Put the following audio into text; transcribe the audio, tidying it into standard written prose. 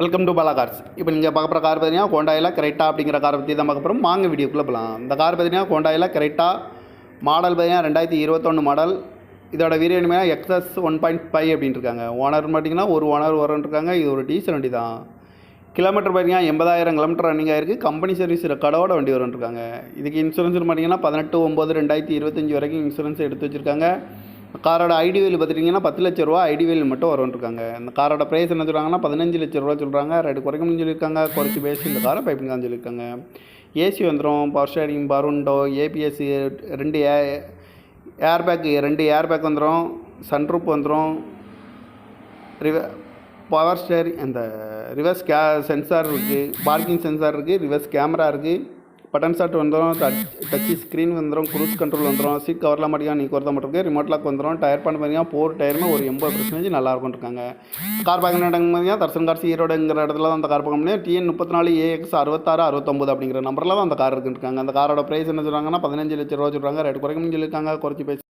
Welcome to Bala cars. இப்போ நீங்கள் பார்க்க போகிற கார் பார்த்தீங்கன்னா ஹோண்டாயில் கிரெட்டா அப்படிங்கிற காரை பற்றி தான் பார்க்க போகிறோம். வாங்க வீடியோக்குள்ளே போகலாம். இந்த கார் பார்த்தீங்கன்னா ஹோண்டாயில் கிரெட்டா மாடல் பார்த்தீங்கன்னா 2021 மாடல். இதோட வீரியனுமே எக்ஸஸ் 1.5 அப்படின்ட்டு இருக்காங்க. ஓனர் பார்த்தீங்கன்னா ஒரு ஓனர் வரன்ட்ருக்காங்க. இது ஒரு டீசல் வண்டி தான். கிலோமீட்டர் பார்த்தீங்கன்னா 80,000 கிலோமீட்டர் ரன்னிங் ஆயிருக்கு. கம்பெனி சர்வீஸ் ரெக்கார்டோட வண்டி வரன்ட்ருக்காங்க. இதுக்கு இன்சூரன்ஸ் பார்த்தீங்கன்னா 18/9/2025 வரைக்கும் இன்சூரன்ஸ் எடுத்து வச்சுருக்காங்க. காரோட ஐடி வேல் பார்த்துட்டிங்கன்னா 10 லட்ச ரூபா ஐடி வேல் மட்டும் வரும்ன்ட்ருக்காங்க. இந்த காரோட ப்ரைஸ் என்ன சொல்கிறாங்கன்னா 15 லட்ச ரூபா சொல்கிறாங்க. ரேட்டு குறைக்கணும்னு சொல்லியிருக்காங்க. குறைச்சி பேசி இந்த காரை பைப்பிங் தான் சொல்லியிருக்காங்க. ஏசி வந்துடும், பவர் ஸ்டேரிங், பருண்டோ, ஏபிஎஸ், 2 ஏர் பேக் வந்துடும், சன்ரூப் வந்துடும், பவர் ஸ்டேரிங், அந்த ரிவர்ஸ் சென்சார் இருக்குது, பார்க்கிங் சென்சார் இருக்குது, ரிவர்ஸ் கேமரா இருக்குது, பட்டன் ஸ்டார்ட் வந்துடும், டச் ஸ்க்ரீன் வந்துடும், க்ரூஸ் கண்ட்ரோல் வந்துடும், சீட் கவர்லாம் மாட்டிங்கன்னா நீ குறைத்த மட்டும் ரிமோட் லாக் வந்துடும். டயர் பண்ண பார்த்தீங்கன்னா 4 டயருமே ஒரு 80% நல்லா இருக்கும்ன்ட்ருக்காங்க. கார் பார்க்க பார்த்தீங்கன்னா தர்சன் கார்ஸ் ஈரோடுங்கிற இடத்துல தான் அந்த கார் பார்க்க முடியும். TN 34 AX 66 69 அப்படிங்கிற நம்பரில் தான் அந்த கார் இருக்குன்ட்ருக்காங்க. அந்த காரோட ப்ரைஸ் என்ன சொல்கிறாங்கன்னா 15 லட்ச ரூபா சொல்கிறாங்க. ரேட்டு குறைக்கணும்னு சொல்லியிருக்காங்க. குறைச்சி பேசி